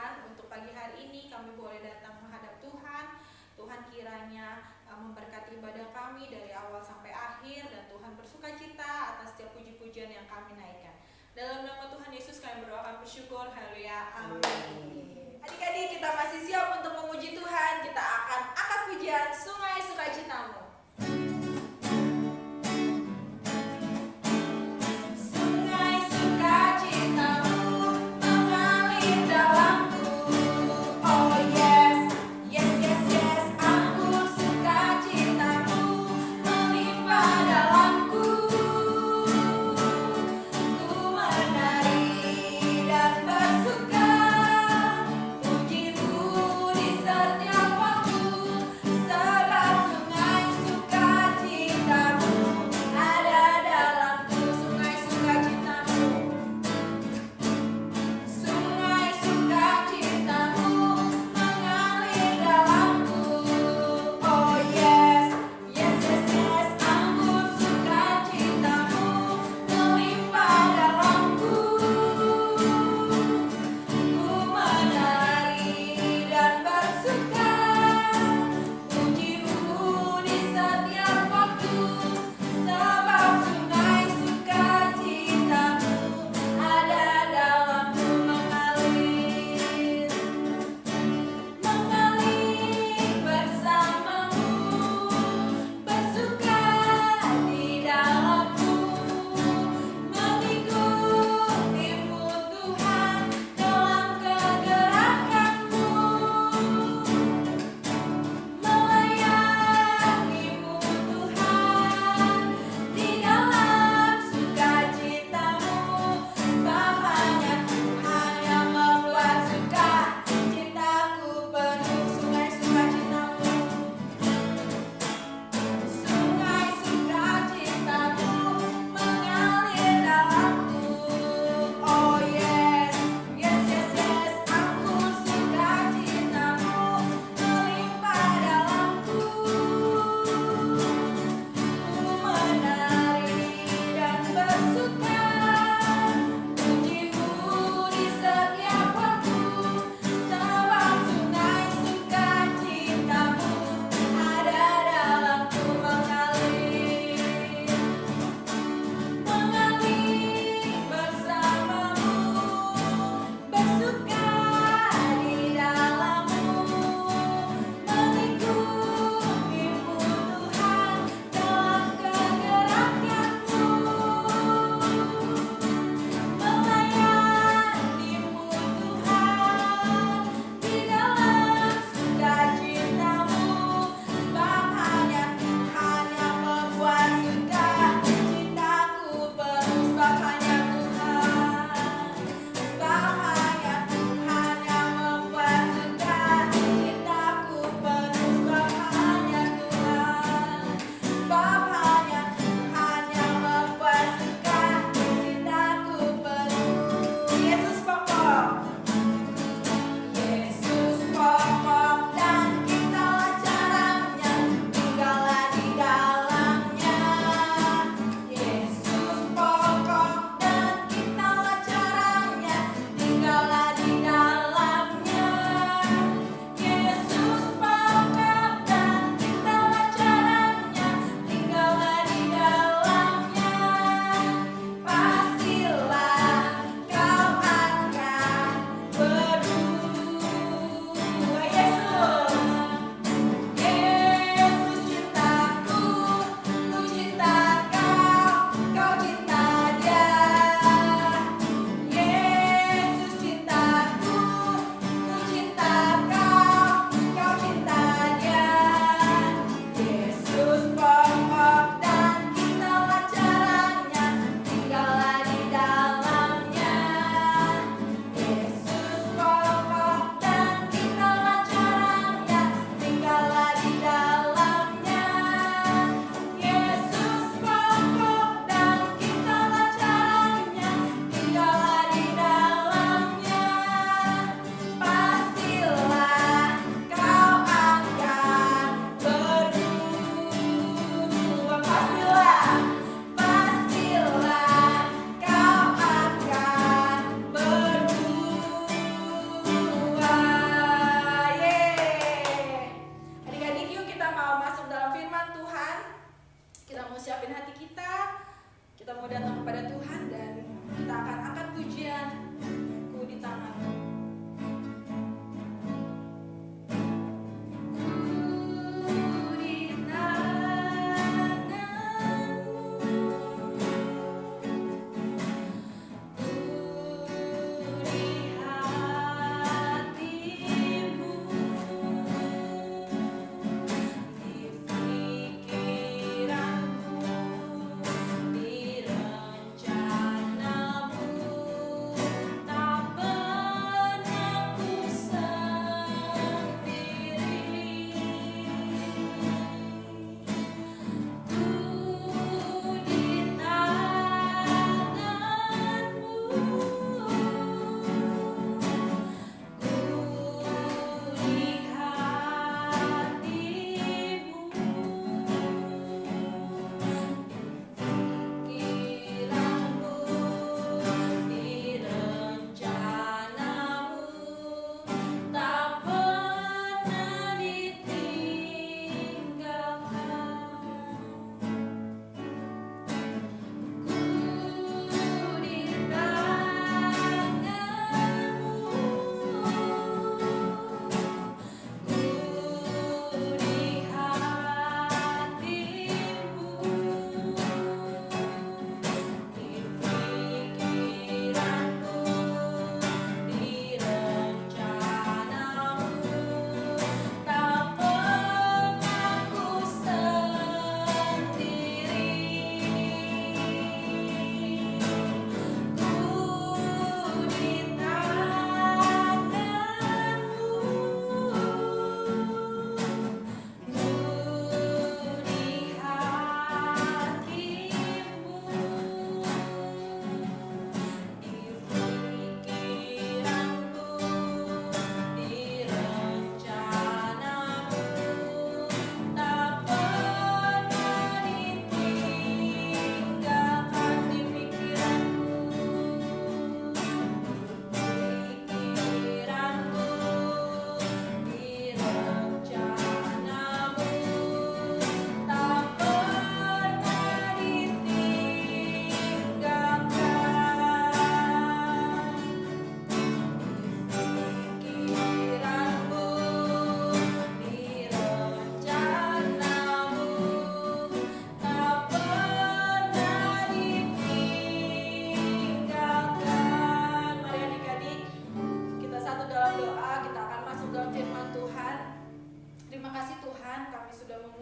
Tuhan, untuk pagi hari ini kami boleh datang menghadap Tuhan. Tuhan kiranya memberkati ibadah kami dari awal sampai akhir, dan Tuhan bersuka cita atas setiap puji-pujian yang kami naikkan. Dalam nama Tuhan Yesus kami berdoa, kami bersyukur. Haleluya. Amin. Adik-adik, kita masih siap untuk memuji Tuhan. Kita akan angkat pujian Sungai Sukacitamu. Bersuka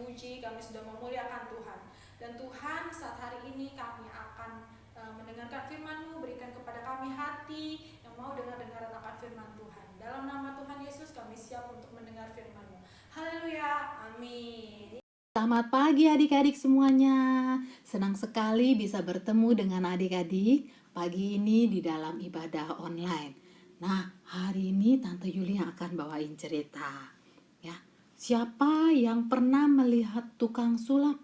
memuji, kami sudah memuliakan Tuhan. Dan Tuhan, saat hari ini kami akan mendengarkan firman-Mu, berikan kepada kami hati yang mau dengar-dengaran akan firman Tuhan. Dalam nama Tuhan Yesus kami siap untuk mendengar firman-Mu. Haleluya, amin. Selamat pagi adik-adik semuanya. Senang sekali bisa bertemu dengan adik-adik pagi ini di dalam ibadah online. Nah, hari ini Tante Yuli yang akan bawain cerita. Ya, siapa yang pernah melihat tukang sulap?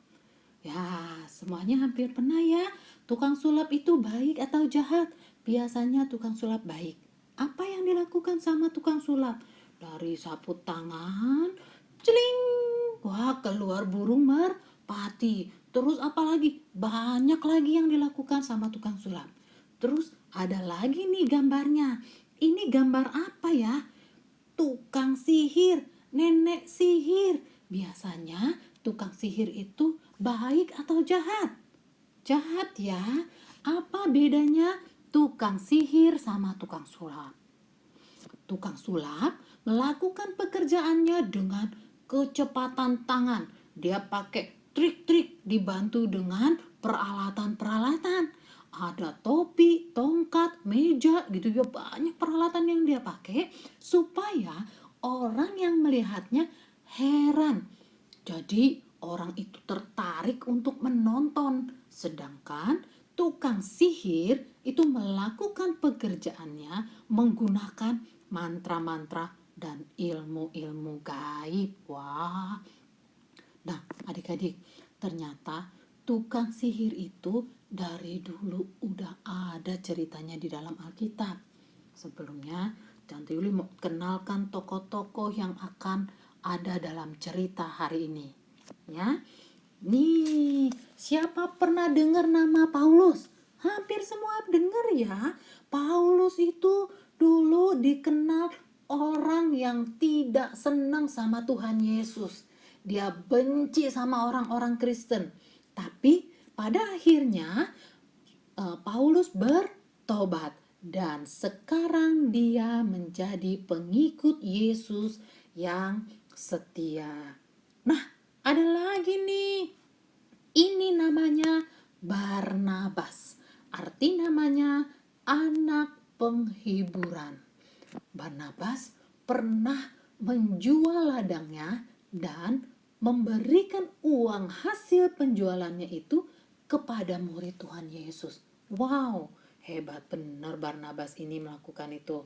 Ya, semuanya hampir pernah ya. Tukang sulap itu baik atau jahat? Biasanya tukang sulap baik. Apa yang dilakukan sama tukang sulap? Dari sapu tangan, celing, wah keluar burung merpati. Terus apa lagi? Banyak lagi yang dilakukan sama tukang sulap. Terus ada lagi nih gambarnya. Ini gambar apa ya? Tukang sihir, nenek sihir. Biasanya tukang sihir itu baik atau jahat? Jahat ya. Apa bedanya tukang sihir sama tukang sulap? Tukang sulap melakukan pekerjaannya dengan kecepatan tangan. Dia pakai trik-trik dibantu dengan peralatan-peralatan. Ada topi, tongkat, meja gitu ya, banyak peralatan yang dia pakai supaya orang yang melihatnya heran. Jadi orang itu tertarik untuk menonton. Sedangkan tukang sihir itu melakukan pekerjaannya menggunakan mantra-mantra dan ilmu-ilmu gaib. Wah. Nah, adik-adik, ternyata tukang sihir itu dari dulu udah ada ceritanya di dalam Alkitab. Sebelumnya, Tante Yuli mau kenalkan tokoh-tokoh yang akan ada dalam cerita hari ini. Ya. Nih, siapa pernah dengar nama Paulus? Hampir semua dengar ya. Paulus itu dulu dikenal orang yang tidak senang sama Tuhan Yesus. Dia benci sama orang-orang Kristen. Tapi pada akhirnya Paulus bertobat dan sekarang dia menjadi pengikut Yesus yang setia. Nah, ada lagi nih. Ini namanya Barnabas. Arti namanya anak penghiburan. Barnabas pernah menjual ladangnya dan memberikan uang hasil penjualannya itu kepada murid Tuhan Yesus. Wow, hebat benar Barnabas ini melakukan itu.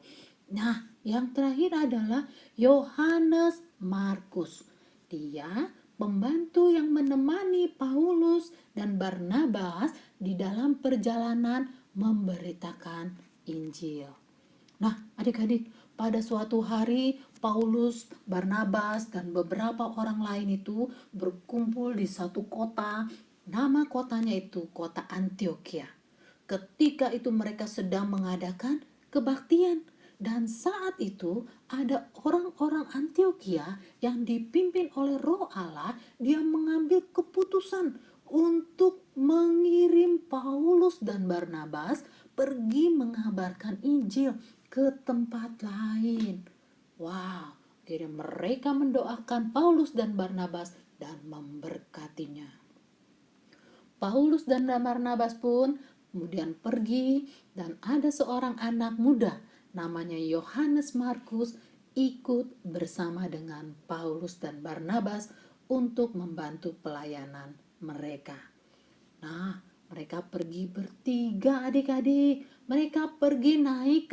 Nah, yang terakhir adalah Yohanes Markus. Dia pembantu yang menemani Paulus dan Barnabas di dalam perjalanan memberitakan Injil. Nah, adik-adik, pada suatu hari Paulus, Barnabas, dan beberapa orang lain itu berkumpul di satu kota. Nama kotanya itu kota Antioquia. Ketika itu mereka sedang mengadakan kebaktian. Dan saat itu ada orang-orang Antioquia yang dipimpin oleh Roh Allah. Dia mengambil keputusan untuk mengirim Paulus dan Barnabas pergi mengabarkan Injil ke tempat lain. Wow, jadi mereka mendoakan Paulus dan Barnabas dan memberkatinya. Paulus dan Barnabas pun kemudian pergi dan ada seorang anak muda namanya Yohanes Markus ikut bersama dengan Paulus dan Barnabas untuk membantu pelayanan mereka. Nah, mereka pergi bertiga adik-adik. Mereka pergi naik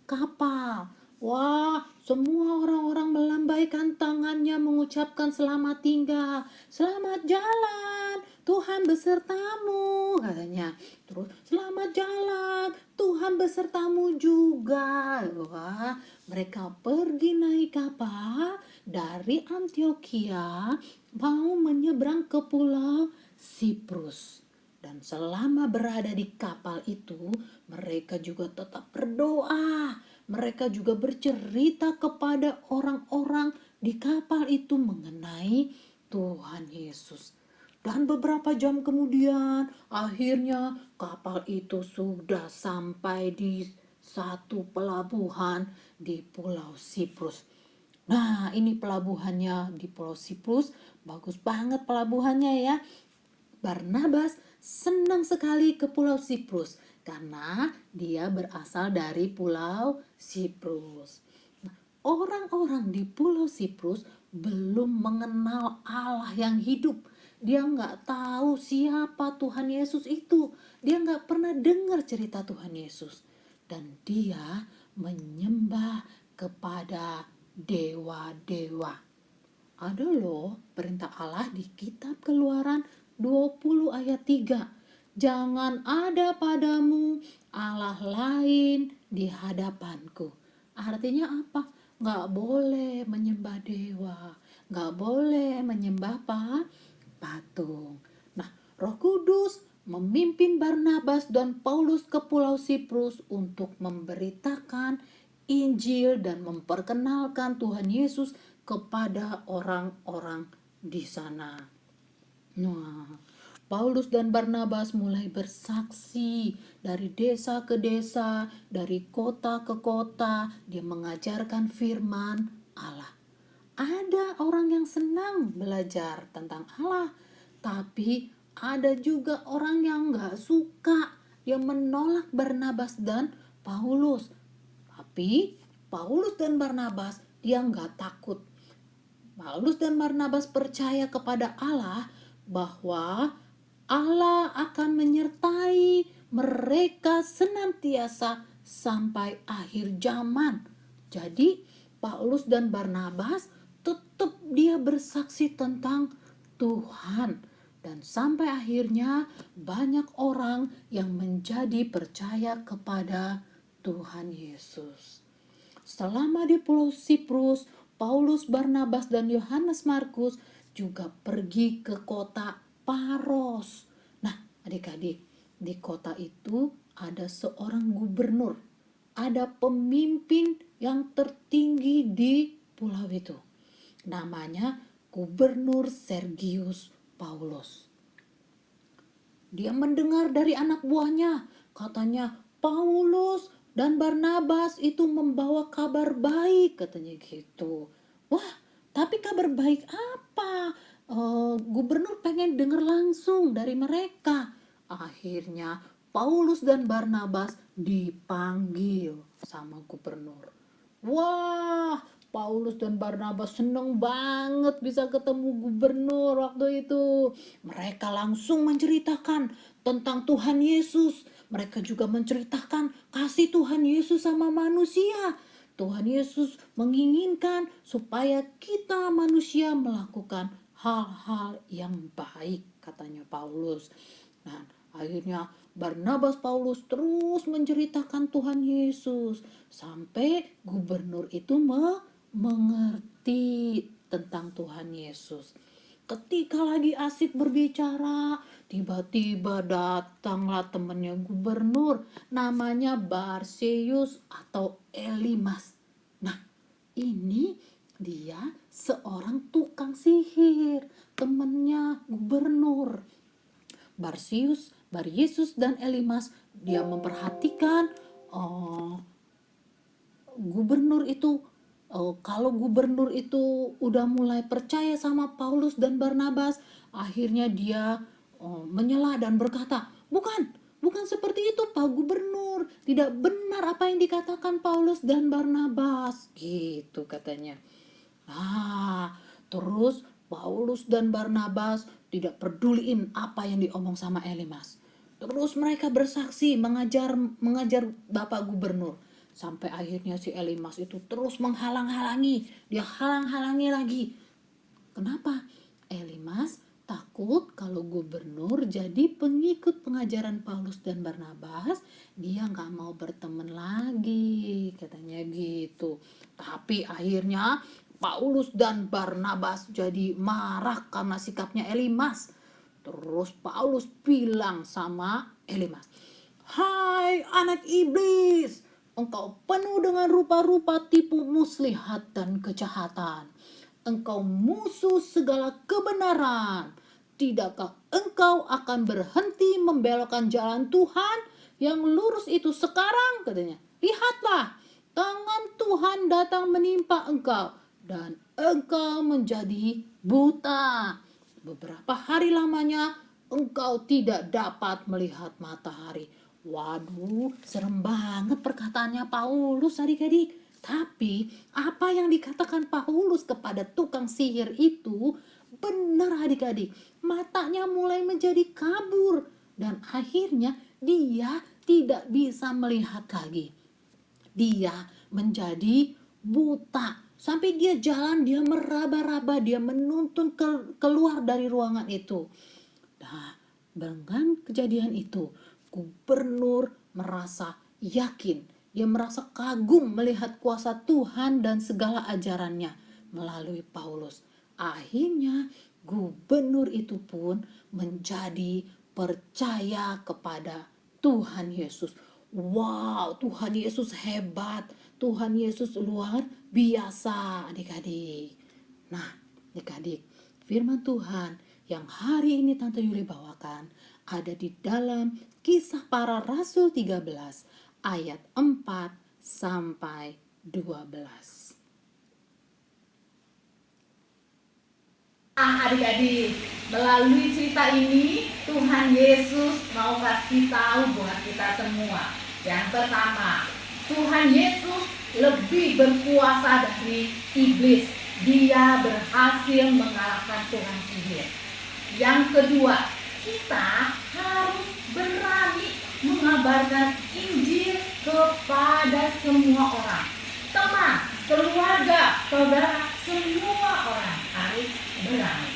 kapal. Wah, semua orang-orang melambaikan tangannya mengucapkan selamat tinggal. Selamat jalan, Tuhan besertamu, katanya. Terus, selamat jalan, Tuhan besertamu juga. Wah, mereka pergi naik kapal dari Antioquia mau menyeberang ke pulau Siprus. Dan selama berada di kapal itu, mereka juga tetap berdoa. Mereka juga bercerita kepada orang-orang di kapal itu mengenai Tuhan Yesus. Dan beberapa jam kemudian, akhirnya kapal itu sudah sampai di satu pelabuhan di Pulau Siprus. Nah, ini pelabuhannya di Pulau Siprus, bagus banget pelabuhannya ya. Barnabas senang sekali ke Pulau Siprus karena dia berasal dari Pulau Siprus. Nah, orang-orang di Pulau Siprus belum mengenal Allah yang hidup. Dia nggak tahu siapa Tuhan Yesus itu. Dia nggak pernah dengar cerita Tuhan Yesus. Dan dia menyembah kepada dewa-dewa. Ada loh perintah Allah di kitab Keluaran 20 ayat 3. Jangan ada padamu Allah lain di hadapanku. Artinya apa? Nggak boleh menyembah dewa. Nggak boleh menyembah patung. Nah, Roh Kudus memimpin Barnabas dan Paulus ke Pulau Siprus untuk memberitakan Injil dan memperkenalkan Tuhan Yesus kepada orang-orang di sana. Nah, Paulus dan Barnabas mulai bersaksi dari desa ke desa, dari kota ke kota. Dia mengajarkan firman Allah. Ada orang yang senang belajar tentang Allah, tapi ada juga orang yang gak suka. Dia menolak Barnabas dan Paulus. Tapi Paulus dan Barnabas dia gak takut. Paulus dan Barnabas percaya kepada Allah bahwa Allah akan menyertai mereka senantiasa sampai akhir zaman. Jadi Paulus dan Barnabas tetap dia bersaksi tentang Tuhan. Dan sampai akhirnya banyak orang yang menjadi percaya kepada Tuhan Yesus. Selama di Pulau Siprus, Paulus, Barnabas, dan Yohanes Markus juga pergi ke kota Paros. Nah, adik-adik, di kota itu ada seorang gubernur, ada pemimpin yang tertinggi di pulau itu. Namanya Gubernur Sergius Paulus. Dia mendengar dari anak buahnya, katanya Paulus dan Barnabas itu membawa kabar baik, katanya gitu. Wah, tapi kabar baik apa? Gubernur pengen dengar langsung dari mereka. Akhirnya Paulus dan Barnabas dipanggil sama gubernur. Wah, Paulus dan Barnabas seneng banget bisa ketemu gubernur waktu itu. Mereka langsung menceritakan tentang Tuhan Yesus. Mereka juga menceritakan kasih Tuhan Yesus sama manusia. Tuhan Yesus menginginkan supaya kita manusia melakukan hal-hal yang baik, katanya Paulus. Nah, akhirnya Barnabas Paulus terus menceritakan Tuhan Yesus sampai gubernur itu mengerti tentang Tuhan Yesus. Ketika lagi asik berbicara, tiba-tiba datanglah temannya gubernur, namanya Barseus atau Elimas. Nah, ini dia seorang tukang sihir, temannya gubernur. Baryesus dan Elimas dia memperhatikan gubernur itu. Kalau gubernur itu udah mulai percaya sama Paulus dan Barnabas, akhirnya dia menyela dan berkata, bukan seperti itu Pak Gubernur, tidak benar apa yang dikatakan Paulus dan Barnabas, gitu katanya. Nah, terus Paulus dan Barnabas tidak peduliin apa yang diomong sama Elimas. Terus mereka bersaksi mengajar Bapak Gubernur. Sampai akhirnya si Elimas itu terus menghalang-halangi. Dia halang-halangi lagi. Kenapa? Elimas takut kalau gubernur jadi pengikut pengajaran Paulus dan Barnabas, dia gak mau berteman lagi, katanya gitu. Tapi akhirnya Paulus dan Barnabas jadi marah karena sikapnya Elimas. Terus Paulus bilang sama Elimas, "Hai anak iblis, engkau penuh dengan rupa-rupa tipu muslihat dan kejahatan. Engkau musuh segala kebenaran. Tidakkah engkau akan berhenti membelokkan jalan Tuhan yang lurus itu sekarang?" katanya. "Lihatlah, tangan Tuhan datang menimpa engkau dan engkau menjadi buta. Beberapa hari lamanya engkau tidak dapat melihat matahari. Waduh, serem banget perkataannya Paulus adik-adik. Tapi apa yang dikatakan Paulus kepada tukang sihir itu benar adik-adik. Matanya mulai menjadi kabur dan akhirnya dia tidak bisa melihat lagi. Dia menjadi buta. Sampai dia jalan, dia meraba-raba, dia menuntun keluar dari ruangan itu. Nah, dengan kejadian itu, gubernur merasa yakin. Dia merasa kagum melihat kuasa Tuhan dan segala ajarannya melalui Paulus. Akhirnya, gubernur itu pun menjadi percaya kepada Tuhan Yesus. Wow, Tuhan Yesus hebat. Tuhan Yesus luar biasa, adik-adik. Nah, adik-adik, firman Tuhan yang hari ini Tante Yuli bawakan ada di dalam Kisah Para Rasul 13 ayat 4 sampai 12. Adik-adik, melalui cerita ini Tuhan Yesus mau kasih tahu buat kita semua. Yang pertama, Tuhan Yesus lebih berkuasa dari iblis. Dia berhasil mengalahkan Tuhan sihir. Yang kedua, kita harus berani mengabarkan Injil kepada semua orang. Teman, keluarga, saudara, semua orang harus berani.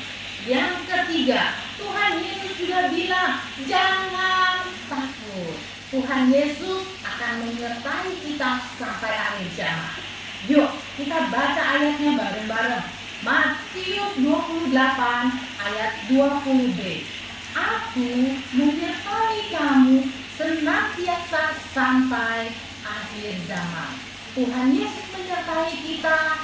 Yang ketiga, Tuhan Yesus juga bilang, jangan takut. Tuhan Yesus akan menyertai kita sampai akhir zaman. Yuk, kita baca ayatnya bareng-bareng. Matius 28 ayat 20b. Aku menyertai kamu senantiasa sampai akhir zaman. Tuhan Yesus menyertai kita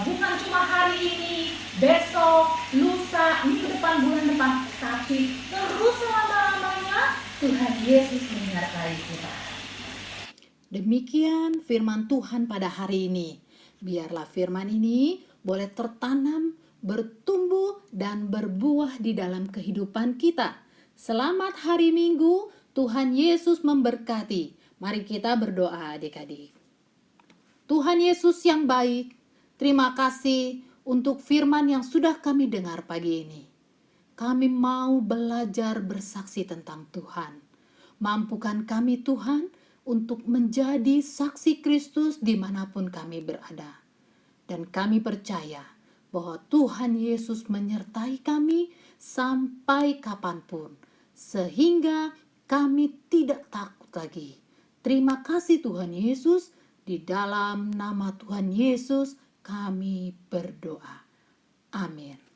bukan cuma hari ini, besok, lusa, minggu depan, bulan depan, tapi terus selama-lamanya Tuhan Yesus menyertai kita. Demikian firman Tuhan pada hari ini. Biarlah firman ini boleh tertanam, bertumbuh, dan berbuah di dalam kehidupan kita. Selamat hari Minggu, Tuhan Yesus memberkati. Mari kita berdoa adik-adik. Tuhan Yesus yang baik, terima kasih untuk firman yang sudah kami dengar pagi ini. Kami mau belajar bersaksi tentang Tuhan. Mampukan kami Tuhan untuk menjadi saksi Kristus dimanapun kami berada. Dan kami percaya bahwa Tuhan Yesus menyertai kami sampai kapanpun. Sehingga kami tidak takut lagi. Terima kasih Tuhan Yesus. Di dalam nama Tuhan Yesus kami berdoa. Amin.